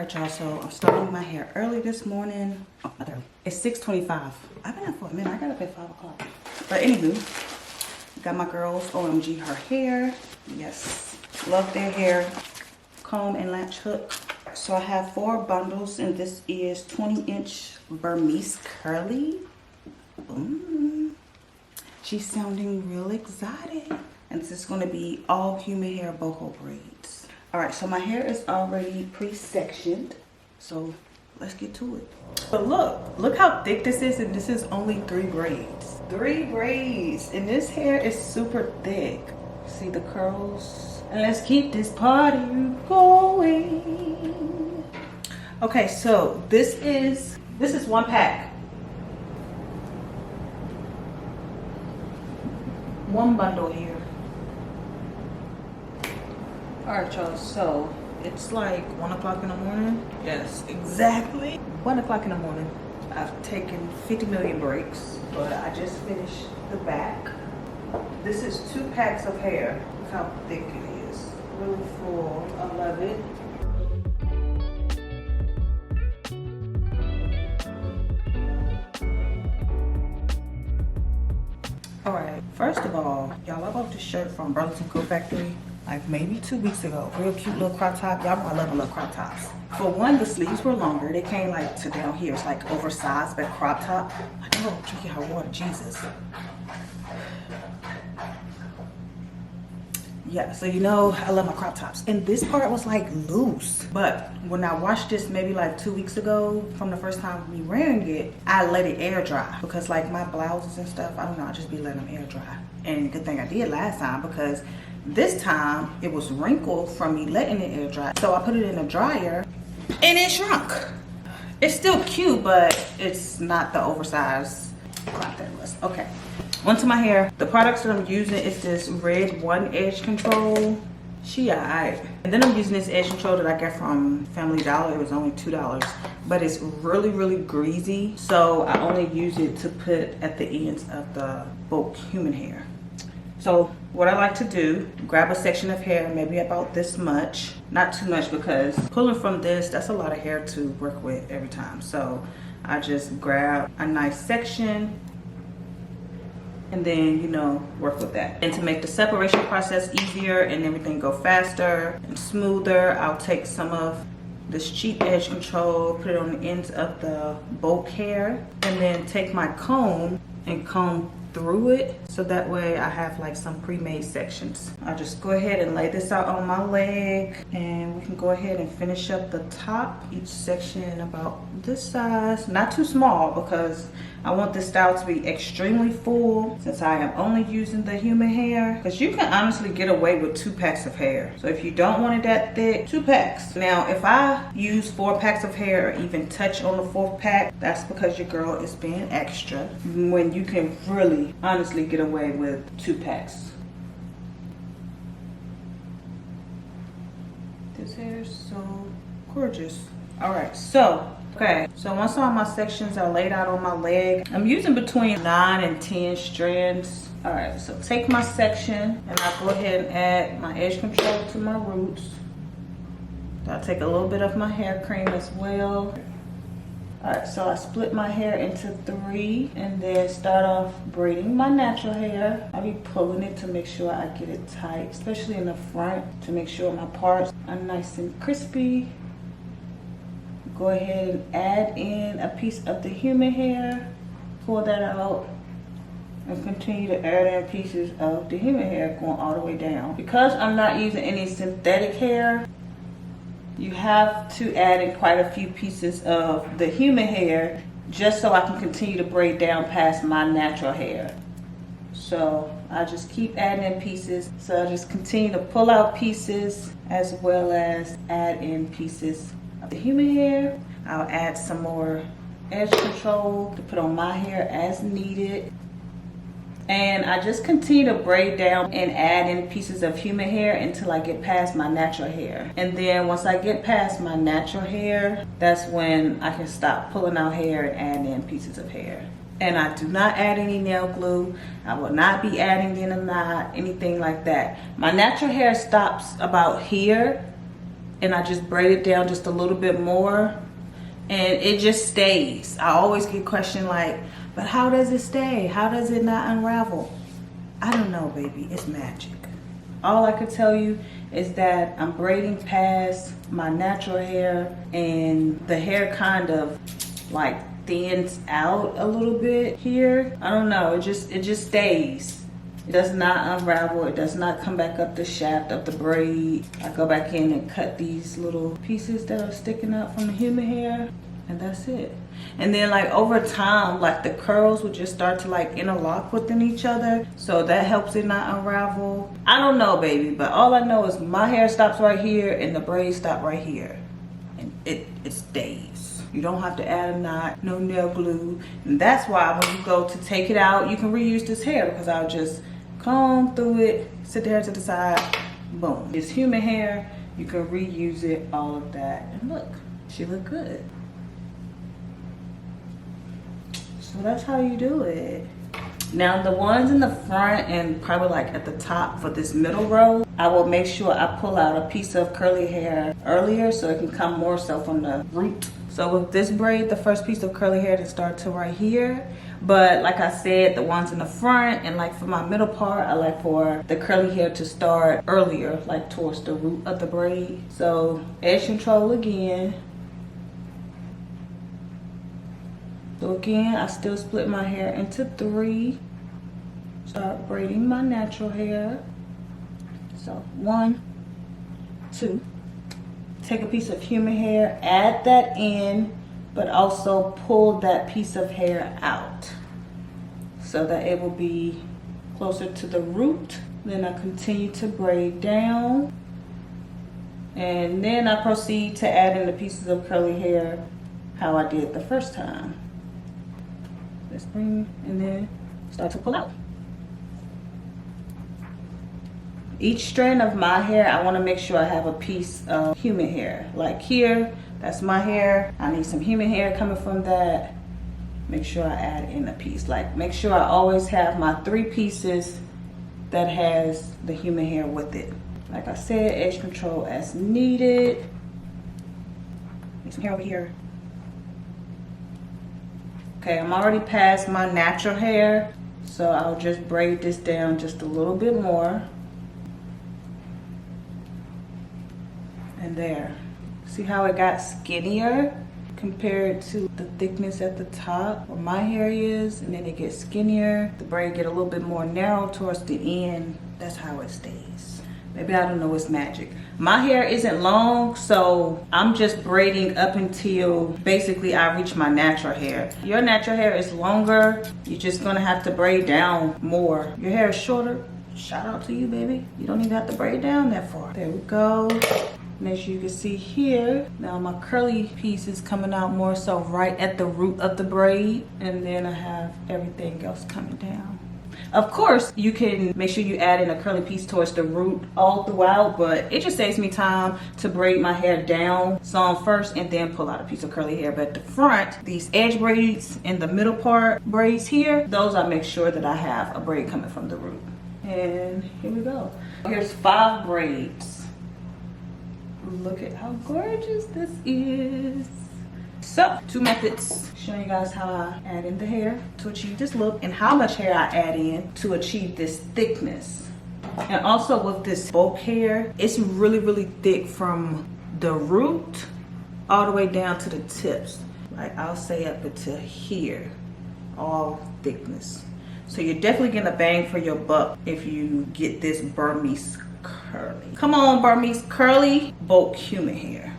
Alright y'all, so I'm starting my hair early this morning. Oh, not early. It's 6:25. I've been up for a minute. I got up at 5 o'clock. But anywho, got my girls OMGHERHAIR. Yes, love their hair. Comb and latch hook. So I have 4 bundles and this is 20-inch Burmese curly. She's sounding real exotic. And this is going to be all human hair boho braids. Alright, so my hair is already pre-sectioned. So let's get to it. But look how thick this is, and this is only 3 braids. 3 braids, and this hair is super thick. See the curls? And let's keep this party going. Okay, so this is 1 pack. 1 bundle here. Alright y'all, so it's like 1 o'clock in the morning. Yes, exactly 1 o'clock in the morning. I've taken 50 million breaks, but I just finished the back. This is 2 packs of hair. Look how thick it is. Really full. I love it. Alright, first of all, y'all, I bought this shirt from Burlington Coat Factory like maybe 2 weeks ago. Real cute little crop top. Y'all know I love a little crop tops. For one, the sleeves were longer. They came like to down here. It's like oversized, but crop top. I know, drinking her water, Jesus. Yeah, so you know I love my crop tops. And this part was like loose. But when I washed this maybe like 2 weeks ago, from the first time me wearing it, I let it air dry. Because like my blouses and stuff, I don't know, I just be letting them air dry. And good thing I did last time, because this time it was wrinkled from me letting it air dry. So I put it in a dryer and it shrunk. It's still cute, but it's not the oversized crop that it was. Okay. Onto my hair. The products that I'm using is this red 1 edge control. She alright. And then I'm using this edge control that I got from Family Dollar. It was only $2, but it's really greasy. So I only use it to put at the ends of the bulk human hair. So what I like to do, grab a section of hair, maybe about this much. Not too much, because pulling from this, that's a lot of hair to work with every time. So I just grab a nice section and then, you know, work with that. And to make the separation process easier and everything go faster and smoother, I'll take some of this cheap edge control, put it on the ends of the bulk hair, and then take my comb and comb through it, so that way I have like some pre-made sections. I'll just go ahead and lay this out on my leg, and we can go ahead and finish up the top. Each section about this size, not too small, because I want this style to be extremely full, since I am only using the human hair. Because you can honestly get away with 2 packs of hair. So if you don't want it that thick, 2 packs. Now if I use 4 packs of hair or even touch on the 4th pack, that's because your girl is being extra, when you can really honestly get away with 2 packs. This hair is so gorgeous. Alright, so okay, so once all my sections are laid out on my leg, I'm using between 9 and 10 strands. Alright, so take my section and I'll go ahead and add my edge control to my roots. I'll take a little bit of my hair cream as well. Alright, so I split my hair into 3 and then start off braiding my natural hair. I'll be pulling it to make sure I get it tight, especially in the front, to make sure my parts are nice and crispy. Go ahead and add in a piece of the human hair, pull that out, and continue to add in pieces of the human hair going all the way down. Because I'm not using any synthetic hair, you have to add in quite a few pieces of the human hair just so I can continue to braid down past my natural hair. So I just keep adding in pieces. So I just continue to pull out pieces as well as add in pieces of the human hair. I'll add some more edge control to put on my hair as needed. And I just continue to braid down and add in pieces of human hair until I get past my natural hair. And then once I get past my natural hair, that's when I can stop pulling out hair and add in pieces of hair. And I do not add any nail glue. I will not be adding in a knot, anything like that. My natural hair stops about here. and I just braid it down just a little bit more, and it just stays. I always get questioned like, but how does it stay? How does it not unravel? I don't know, baby. It's magic. All I can tell you is that I'm braiding past my natural hair, and the hair kind of like thins out a little bit here. I don't know, it just stays. It does not unravel. It does not come back up the shaft of the braid. I go back in and cut these little pieces that are sticking up from the human hair, and that's it. And then like over time, like the curls would just start to like interlock within each other, so that helps it not unravel. I don't know, baby, but all I know is my hair stops right here and the braids stop right here, and it stays. You don't have to add a knot, no nail glue. And that's why when you go to take it out, you can reuse this hair, because I'll just comb through it, sit the hair to the side, boom. It's human hair, you can reuse it, all of that. And look, she look good. So that's how you do it. Now the ones in the front and probably like at the top for this middle row, I will make sure I pull out a piece of curly hair earlier so it can come more so from the root. So with this braid, the first piece of curly hair to start to right here. But like I said, the ones in the front and like for my middle part, I like for the curly hair to start earlier, like towards the root of the braid. So edge control again. So again, I still split my hair into 3. Start braiding my natural hair. So 1, 2. Take a piece of human hair, add that in, but also pull that piece of hair out so that it will be closer to the root. Then I continue to braid down, and then I proceed to add in the pieces of curly hair how I did the first time. Let's bring, and then start to pull out. Each strand of my hair, I want to make sure I have a piece of human hair. Like here, that's my hair. I need some human hair coming from that. Make sure I add in a piece. Like, make sure I always have my 3 pieces that has the human hair with it. Like I said, edge control as needed. Make some hair over here. Okay, I'm already past my natural hair, so I'll just braid this down just a little bit more. And there. See how it got skinnier compared to the thickness at the top where my hair is, and then it gets skinnier. The braid get a little bit more narrow towards the end. That's how it stays. Maybe I don't know, it's magic. My hair isn't long, so I'm just braiding up until basically I reach my natural hair. Your natural hair is longer. You're just gonna have to braid down more. Your hair is shorter. Shout out to you, baby. You don't even have to braid down that far. There we go. And as you can see here, now my curly piece is coming out more so right at the root of the braid, and then I have everything else coming down. Of course, you can make sure you add in a curly piece towards the root all throughout, but it just saves me time to braid my hair down some first and then pull out a piece of curly hair. But at the front, these edge braids in the middle part braids here, those I make sure that I have a braid coming from the root. And here we go. Here's 5 braids. Look at how gorgeous this is. So, 2 methods showing you guys how I add in the hair to achieve this look, and how much hair I add in to achieve this thickness. And also with this bulk hair, it's really thick from the root all the way down to the tips. Like I'll say up until here, all thickness. So you're definitely getting a bang for your buck if you get this Burmese curly. Come on, Burmese curly bulk human hair.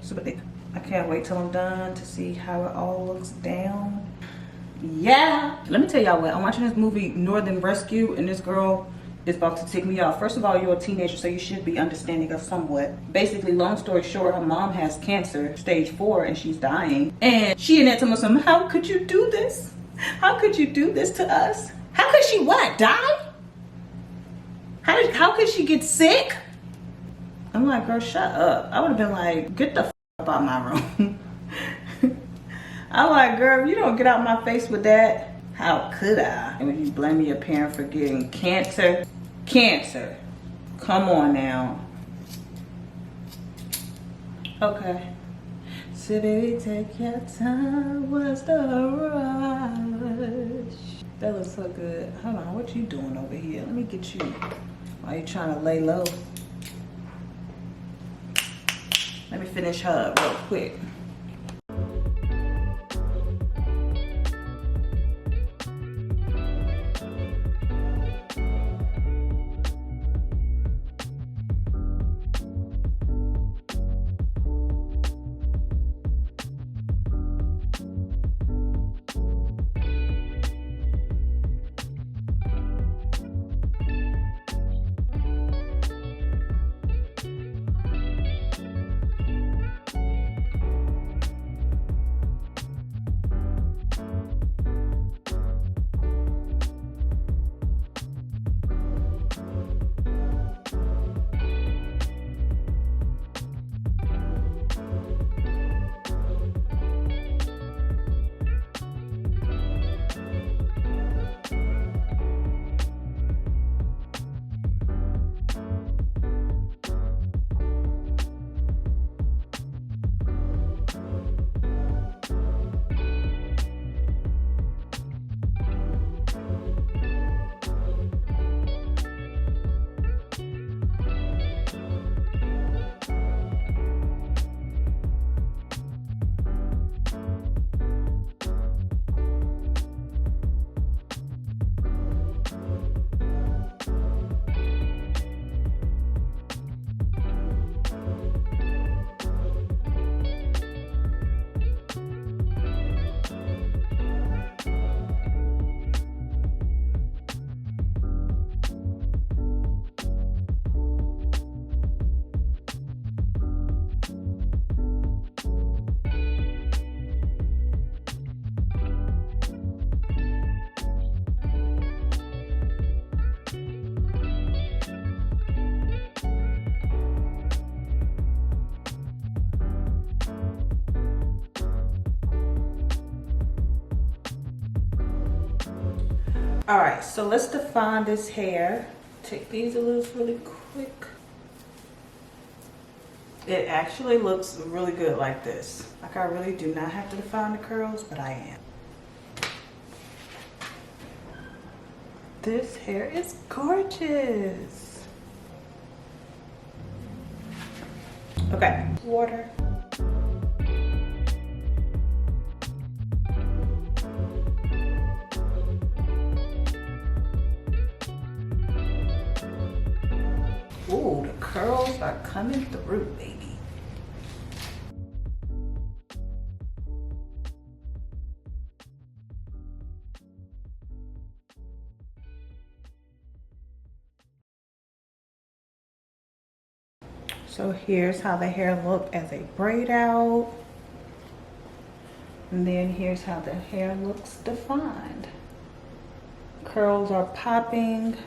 Super thick. I can't wait till I'm done to see how it all looks down. Yeah. Let me tell y'all what, I'm watching this movie Northern Rescue, and this girl is about to tick me off. First of all, you're a teenager, so you should be understanding of somewhat. Basically, long story short, her mom has cancer, stage 4, and she's dying. And she and that told me, how could you do this? How could you do this to us? How could she what, die? How could she get sick? I'm like, girl, shut up. I would have been like, get the f out my room. I'm like, girl, if you don't get out my face with that, how could I? And when you blame your parent for getting cancer, Cancer. Come on now. Okay. So baby, take your time. What's the rush? That looks so good. Hold on, what you doing over here? Let me get you. Are you trying to lay low? Let me finish her up real quick. All right, so let's define this hair. Take these a little really quick. It actually looks really good like this. Like I really do not have to define the curls, but I am. This hair is gorgeous. Okay, water. Ooh, the curls are coming through, baby. So here's how the hair looked as a braid out. And then here's how the hair looks defined. Curls are popping.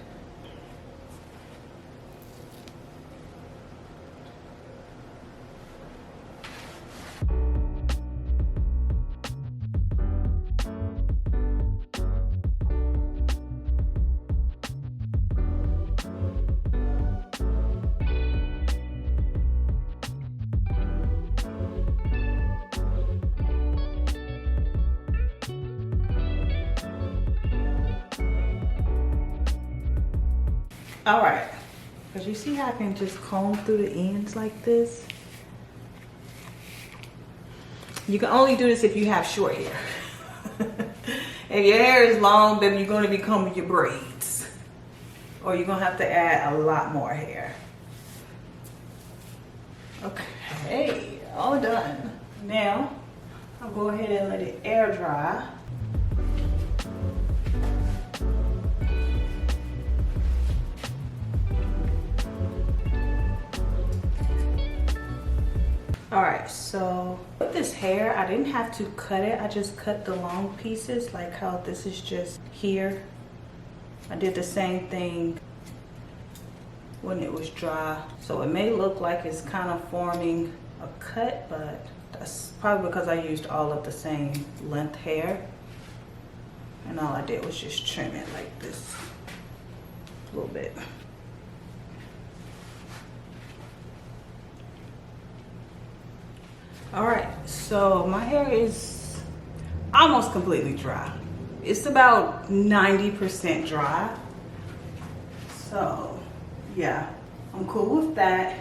All right, because you see how I can just comb through the ends like this? You can only do this if you have short hair. If your hair is long, then you're going to be combing your braids. Or you're going to have to add a lot more hair. Okay, all done. Now, I'll go ahead and let it air dry. All right, so with this hair, I didn't have to cut it. I just cut the long pieces, like how this is just here. I did the same thing when it was dry. So it may look like it's kind of forming a cut, but that's probably because I used all of the same length hair. And all I did was just trim it like this a little bit. All right, so my hair is almost completely dry. It's about 90% dry. So yeah, I'm cool with that.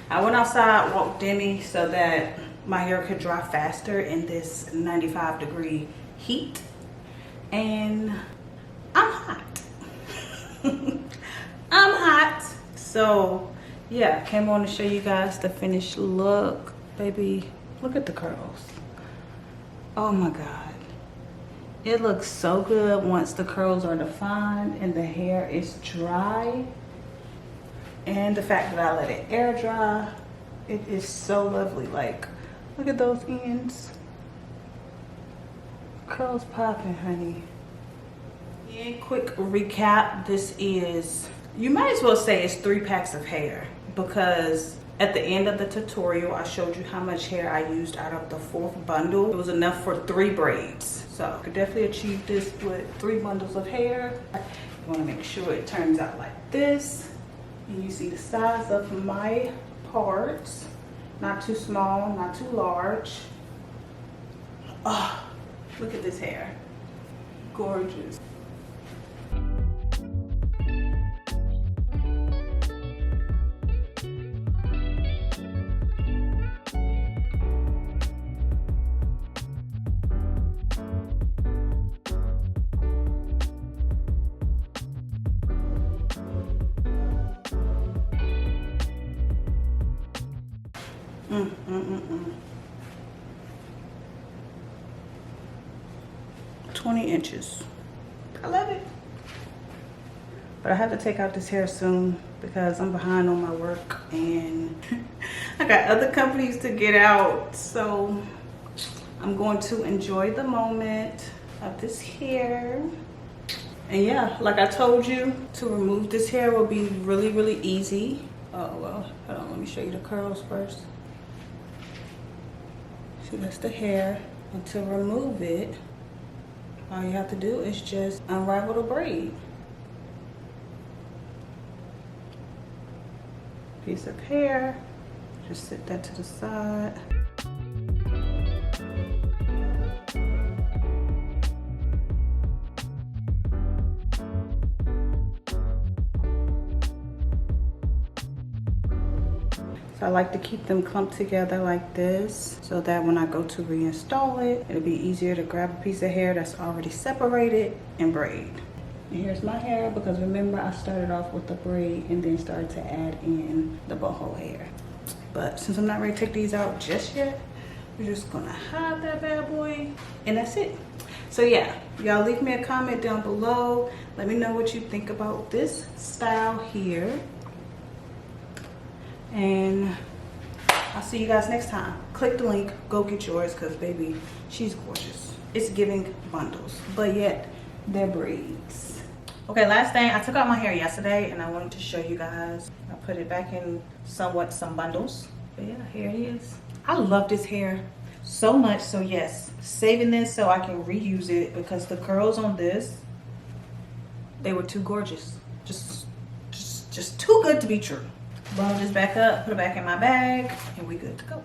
I went outside, walked Demi so that my hair could dry faster in this 95-degree heat. And I'm hot. I'm hot. So yeah, came on to show you guys the finished look. Baby, look at the curls. Oh my God. It looks so good once the curls are defined and the hair is dry. And the fact that I let it air dry, it is so lovely. Like, look at those ends. Curls popping, honey. And quick recap, this is, you might as well say it's 3 packs of hair, because at the end of the tutorial, I showed you how much hair I used out of the 4th bundle. It was enough for 3 braids. So I could definitely achieve this with 3 bundles of hair. You wanna make sure it turns out like this. And you see the size of my parts. Not too small, not too large. Oh, look at this hair. Gorgeous. Mm, mm, mm, mm. 20 inches. I love it. But I have to take out this hair soon because I'm behind on my work and I got other companies to get out. So I'm going to enjoy the moment of this hair. And yeah, like I told you, to remove this hair will be really, really easy. Oh, well, hold on, let me show you the curls first. So that's the hair. And to remove it, all you have to do is just unravel the braid. Piece of hair, just set that to the side. I like to keep them clumped together like this so that when I go to reinstall it, it'll be easier to grab a piece of hair that's already separated and braid. And here's my hair, because remember I started off with the braid and then started to add in the boho hair. But since I'm not ready to take these out just yet, we're just gonna hide that bad boy and that's it. So yeah, y'all leave me a comment down below. Let me know what you think about this style here. And I'll see you guys next time. Click the link, go get yours, because baby, she's gorgeous. It's giving bundles, but yet they're braids. Okay, last thing, I took out my hair yesterday and I wanted to show you guys. I put it back in somewhat some bundles. But yeah, here it is. I love this hair so much, so yes, saving this so I can reuse it, because the curls on this, they were too gorgeous. Just too good to be true. Bundle this back up, put it back in my bag, and we good to go.